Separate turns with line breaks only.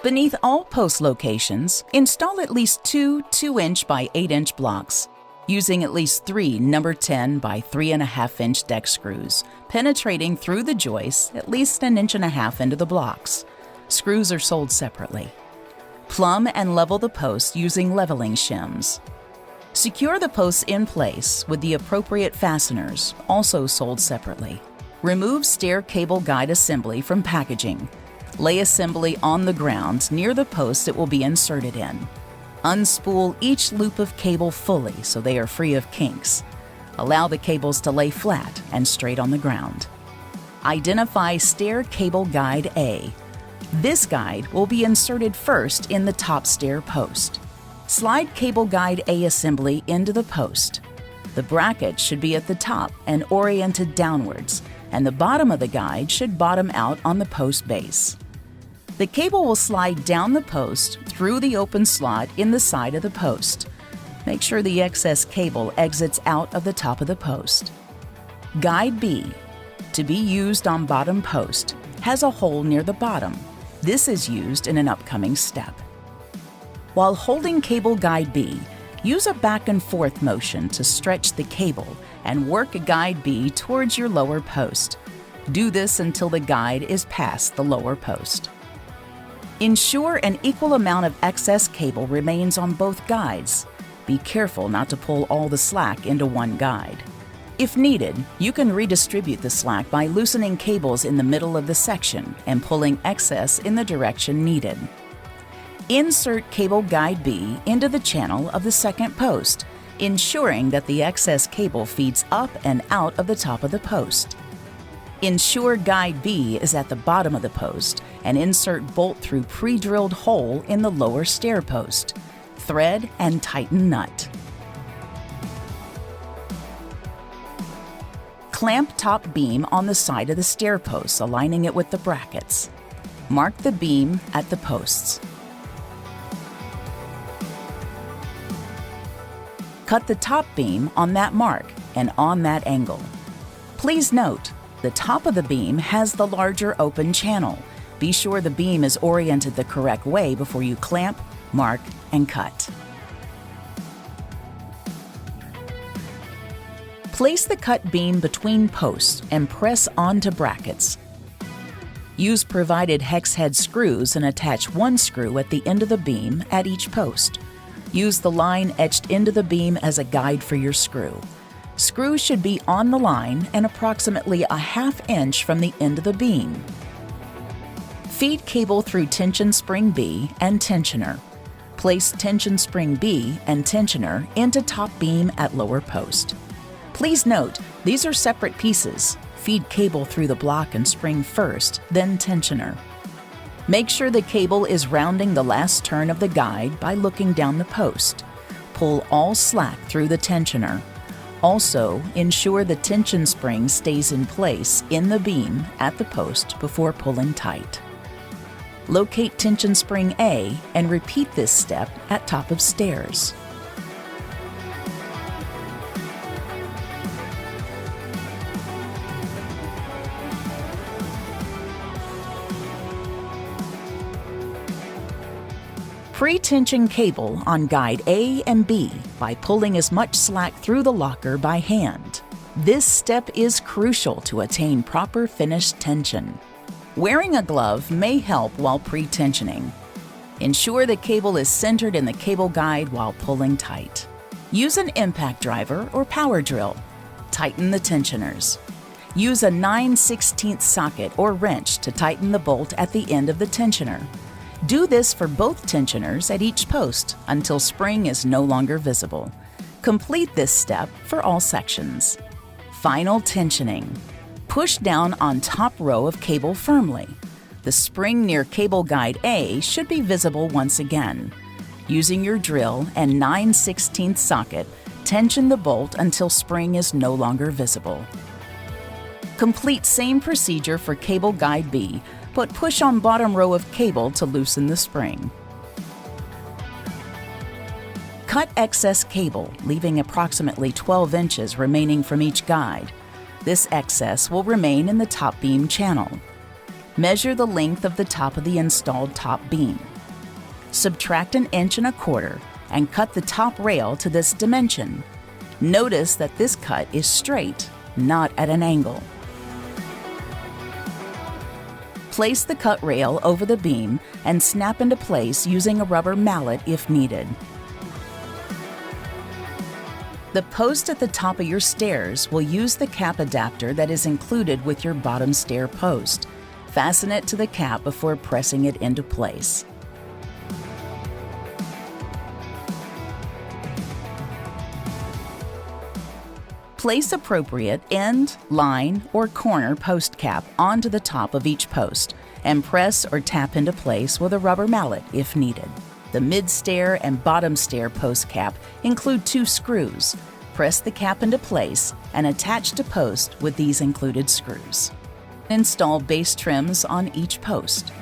Beneath all post locations, install at least two 2-inch by 8-inch blocks, using at least 3 number 10 by 3.5-inch deck screws, penetrating through the joists at least 1.5 inches into the blocks. Screws are sold separately. Plumb and level the posts using leveling shims. Secure the posts in place with the appropriate fasteners, also sold separately. Remove stair cable guide assembly from packaging. Lay assembly on the ground near the post it will be inserted in. Unspool each loop of cable fully so they are free of kinks. Allow the cables to lay flat and straight on the ground. Identify stair cable guide A. This guide will be inserted first in the top stair post. Slide cable guide A assembly into the post. The bracket should be at the top and oriented downwards, and the bottom of the guide should bottom out on the post base. The cable will slide down the post through the open slot in the side of the post. Make sure the excess cable exits out of the top of the post. Guide B, to be used on bottom post, has a hole near the bottom. This is used in an upcoming step. While holding cable guide B, use a back and forth motion to stretch the cable and work guide B towards your lower post. Do this until the guide is past the lower post. Ensure an equal amount of excess cable remains on both guides. Be careful not to pull all the slack into one guide. If needed, you can redistribute the slack by loosening cables in the middle of the section and pulling excess in the direction needed. Insert cable guide B into the channel of the second post, ensuring that the excess cable feeds up and out of the top of the post. Ensure guide B is at the bottom of the post and insert bolt through pre-drilled hole in the lower stair post. Thread and tighten nut. Clamp top beam on the side of the stair posts, aligning it with the brackets. Mark the beam at the posts. Cut the top beam on that mark and on that angle. Please note, the top of the beam has the larger open channel. Be sure the beam is oriented the correct way before you clamp, mark, and cut. Place the cut beam between posts and press onto brackets. Use provided hex head screws and attach one screw at the end of the beam at each post. Use the line etched into the beam as a guide for your screw. Screws should be on the line and approximately 1/2 inch from the end of the beam. Feed cable through tension spring B and tensioner. Place tension spring B and tensioner into top beam at lower post. Please note, these are separate pieces. Feed cable through the block and spring first, then tensioner. Make sure the cable is rounding the last turn of the guide by looking down the post. Pull all slack through the tensioner. Also, ensure the tension spring stays in place in the beam at the post before pulling tight. Locate tension spring A and repeat this step at top of stairs. Pre-tension cable on guide A and B by pulling as much slack through the locker by hand. This step is crucial to attain proper finished tension. Wearing a glove may help while pre-tensioning. Ensure the cable is centered in the cable guide while pulling tight. Use an impact driver or power drill. Tighten the tensioners. Use a 9/16 socket or wrench to tighten the bolt at the end of the tensioner. Do this for both tensioners at each post until spring is no longer visible. Complete this step for all sections. Final tensioning. Push down on top row of cable firmly. The spring near cable guide A should be visible once again. Using your drill and 9/16 socket, tension the bolt until spring is no longer visible. Complete same procedure for cable guide B, but push on bottom row of cable to loosen the spring. Cut excess cable, leaving approximately 12 inches remaining from each guide. This excess will remain in the top beam channel. Measure the length of the top of the installed top beam. Subtract 1.25 inches and cut the top rail to this dimension. Notice that this cut is straight, not at an angle. Place the cut rail over the beam and snap into place using a rubber mallet if needed. The post at the top of your stairs will use the cap adapter that is included with your bottom stair post. Fasten it to the cap before pressing it into place. Place appropriate end, line, or corner post cap onto the top of each post and press or tap into place with a rubber mallet if needed. The mid-stair and bottom stair post cap include 2 screws. Press the cap into place and attach to post with these included screws. Install base trims on each post.